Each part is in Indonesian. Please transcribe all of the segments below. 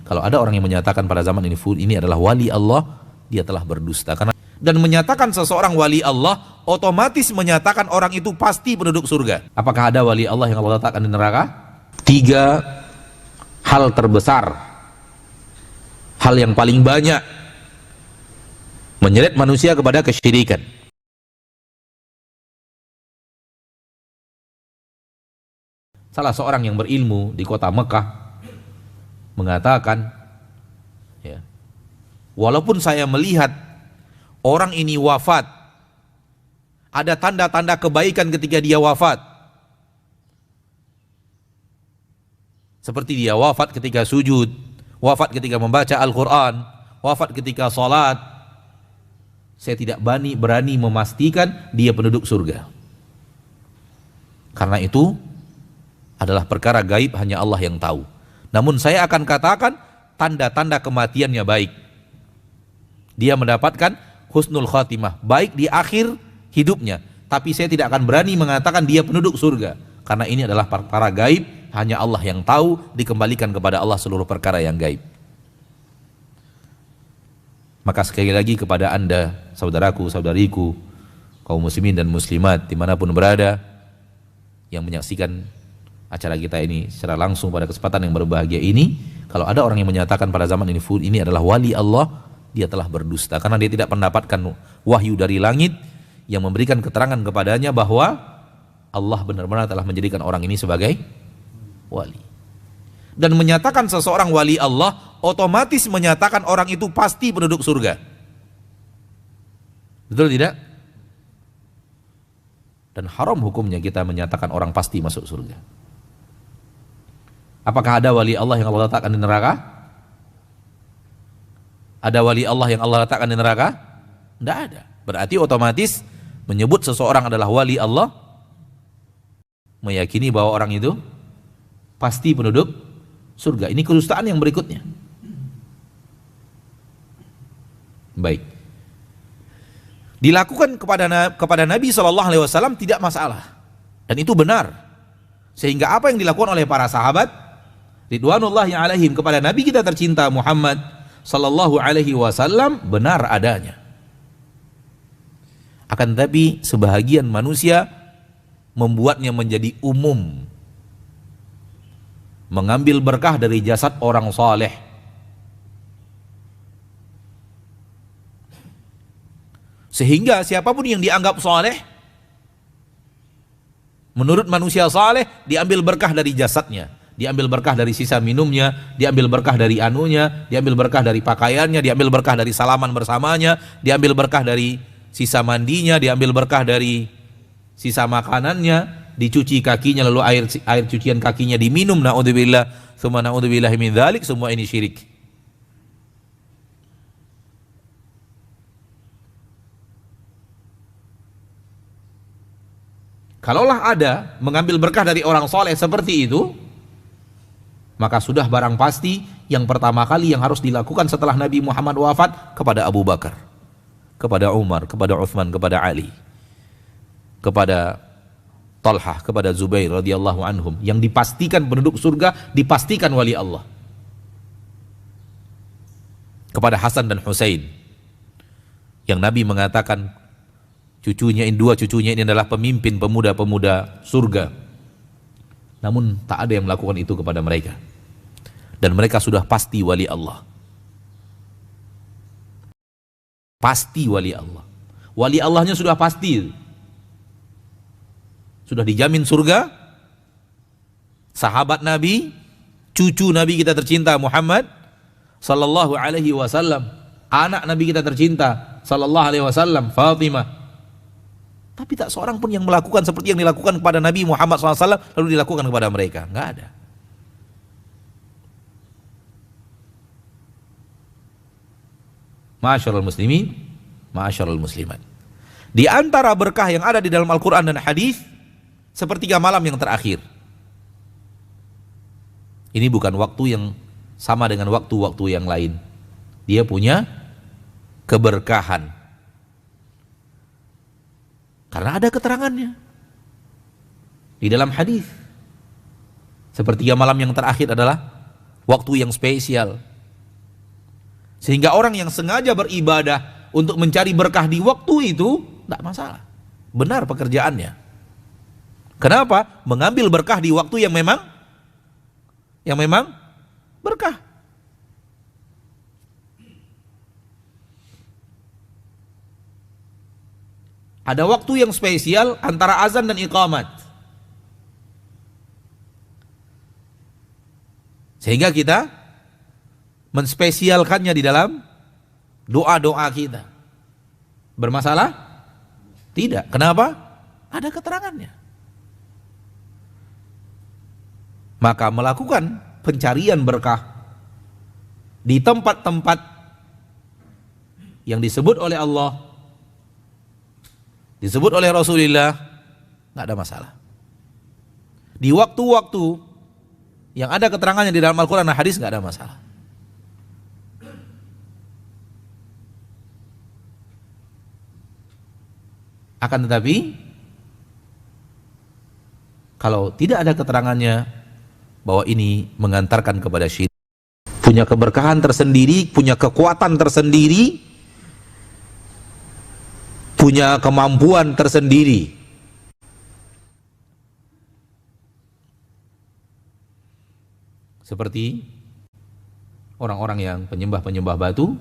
Kalau ada orang yang menyatakan pada zaman ini adalah wali Allah, dia telah berdusta. Dan menyatakan seseorang wali Allah otomatis menyatakan orang itu pasti penduduk surga. Apakah ada wali Allah yang Allah letakkan di neraka? 3 hal terbesar, hal yang paling banyak menyeret manusia kepada kesyirikan. Salah seorang yang berilmu di kota Mekah mengatakan, ya, walaupun saya melihat orang ini wafat, ada tanda-tanda kebaikan ketika dia wafat, seperti dia wafat ketika sujud, wafat ketika membaca Al-Quran, wafat ketika salat, saya tidak berani memastikan dia penduduk surga. Karena itu adalah perkara gaib, hanya Allah yang tahu. Namun saya akan katakan tanda-tanda kematiannya baik. Dia mendapatkan husnul khatimah, baik di akhir hidupnya. Tapi saya tidak akan berani mengatakan dia penduduk surga, karena ini adalah perkara gaib, hanya Allah yang tahu, dikembalikan kepada Allah seluruh perkara yang gaib. Maka sekali lagi kepada Anda, saudaraku, saudariku, kaum muslimin dan muslimat dimanapun berada yang menyaksikan acara kita ini secara langsung pada kesempatan yang berbahagia ini, kalau ada orang yang menyatakan pada zaman ini adalah wali Allah, dia telah berdusta, karena dia tidak mendapatkan wahyu dari langit yang memberikan keterangan kepadanya bahwa Allah benar-benar telah menjadikan orang ini sebagai wali. Dan menyatakan seseorang wali Allah otomatis menyatakan orang itu pasti penduduk surga. Betul tidak? Dan haram hukumnya kita menyatakan orang pasti masuk surga. Apakah ada wali Allah yang Allah letakkan di neraka? Ada wali Allah yang Allah letakkan di neraka? Tidak ada. Berarti otomatis menyebut seseorang adalah wali Allah, meyakini bahwa orang itu pasti penduduk surga. Ini kedustaan yang berikutnya. Baik. Dilakukan kepada Nabi SAW tidak masalah. Dan itu benar. Sehingga apa yang dilakukan oleh para sahabat ridwanullahi alaihim kepada Nabi kita tercinta Muhammad sallallahu alaihi wasallam benar adanya. Akan tetapi sebahagian manusia membuatnya menjadi umum, mengambil berkah dari jasad orang saleh. Sehingga siapapun yang dianggap saleh, menurut manusia saleh, diambil berkah dari jasadnya, diambil berkah dari sisa minumnya, diambil berkah dari anunya, diambil berkah dari pakaiannya, diambil berkah dari salaman bersamanya, diambil berkah dari sisa mandinya, diambil berkah dari sisa makanannya, dicuci kakinya lalu air cucian kakinya diminum, naudzubillah, tsumma naudzubillahi min dzalik, semua ini syirik. Kalaulah ada mengambil berkah dari orang soleh seperti itu, maka sudah barang pasti yang pertama kali yang harus dilakukan setelah Nabi Muhammad wafat kepada Abu Bakar, kepada Umar, kepada Uthman, kepada Ali, kepada Talhah, kepada Zubair radhiyallahu anhum, yang dipastikan penduduk surga, dipastikan wali Allah. Kepada Hasan dan Husain, yang Nabi mengatakan dua cucunya ini adalah pemimpin pemuda-pemuda surga. Namun tak ada yang melakukan itu kepada mereka. Dan mereka sudah pasti wali Allah. Pasti wali Allah. Wali Allahnya sudah pasti. Sudah dijamin surga. Sahabat Nabi, cucu Nabi kita tercinta Muhammad sallallahu alaihi wasallam, anak Nabi kita tercinta sallallahu alaihi wasallam, Fatimah. Tapi tak seorang pun yang melakukan seperti yang dilakukan kepada Nabi Muhammad SAW lalu dilakukan kepada mereka. Enggak ada. Ma'asyiral muslimin, ma'asyiral muslimat. Di antara berkah yang ada di dalam Al-Quran dan hadis, sepertiga malam yang terakhir. Ini bukan waktu yang sama dengan waktu-waktu yang lain. Dia punya keberkahan. Karena ada keterangannya di dalam hadis. Sepertiga malam yang terakhir adalah waktu yang spesial. Sehingga orang yang sengaja beribadah untuk mencari berkah di waktu itu tidak masalah. Benar pekerjaannya. Kenapa? Mengambil berkah di waktu yang memang berkah. Ada waktu yang spesial antara azan dan iqamat. Sehingga kita menspesialkannya di dalam doa-doa kita. Bermasalah? Tidak. Kenapa? Ada keterangannya. Maka melakukan pencarian berkah di tempat-tempat yang disebut oleh Allah, disebut oleh Rasulullah, nggak ada masalah. Di waktu-waktu yang ada keterangannya di dalam Al-Quran dan hadis nggak ada masalah. Akan tetapi kalau tidak ada keterangannya bahwa ini mengantarkan kepada syirik, punya keberkahan tersendiri, punya kekuatan tersendiri, punya kemampuan tersendiri, seperti orang-orang yang penyembah-penyembah batu,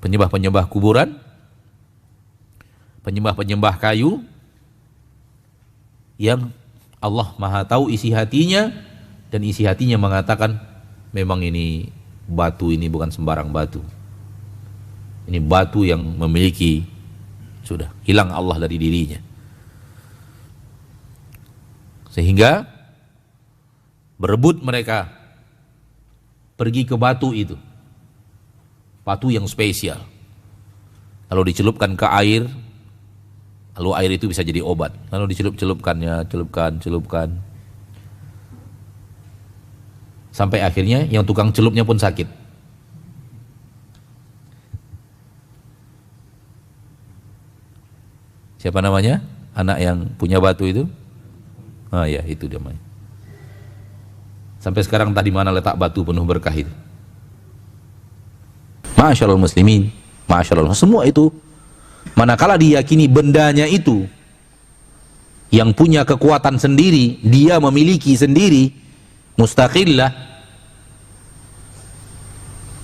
penyembah-penyembah kuburan, penyembah-penyembah kayu, yang Allah Maha tahu isi hatinya, dan isi hatinya mengatakan memang ini batu ini bukan sembarang batu. Ini batu yang memiliki, sudah hilang Allah dari dirinya. Sehingga berebut mereka pergi ke batu itu. Batu yang spesial. Lalu dicelupkan ke air, lalu air itu bisa jadi obat. Lalu celupkan. Sampai akhirnya yang tukang celupnya pun sakit. Siapa namanya? Anak yang punya batu itu? Ah ya, itu dia namanya. Sampai sekarang tadi mana letak batu penuh berkah itu? Ma'asyarul muslimin, ma'asyarul semua itu, manakala diyakini bendanya itu yang punya kekuatan sendiri, dia memiliki sendiri, mustaqillah,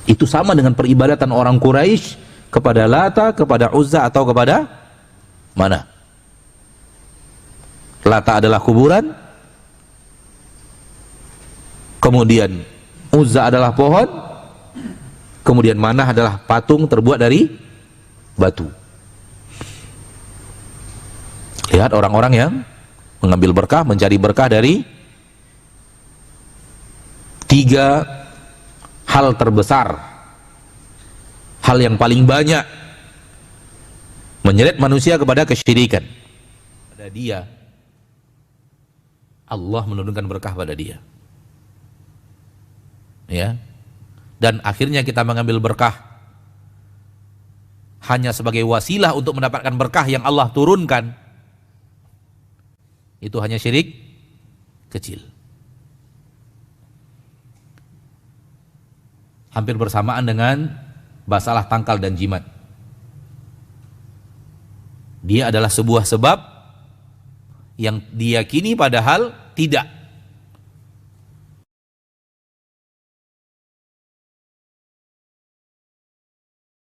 itu sama dengan peribadatan orang Quraisy kepada Lata, kepada Uzza, atau kepada mana? Lata adalah kuburan, kemudian Uzza adalah pohon, kemudian Manah adalah patung terbuat dari batu. Lihat orang-orang yang mengambil berkah, mencari berkah dari tiga hal terbesar, hal yang paling banyak menyeret manusia kepada kesyirikan. Pada dia, Allah menurunkan berkah pada dia. Ya. Dan akhirnya kita mengambil berkah hanya sebagai wasilah untuk mendapatkan berkah yang Allah turunkan. Itu hanya syirik kecil. Hampir bersamaan dengan basalah tangkal dan jimat. Dia adalah sebuah sebab yang diyakini padahal tidak.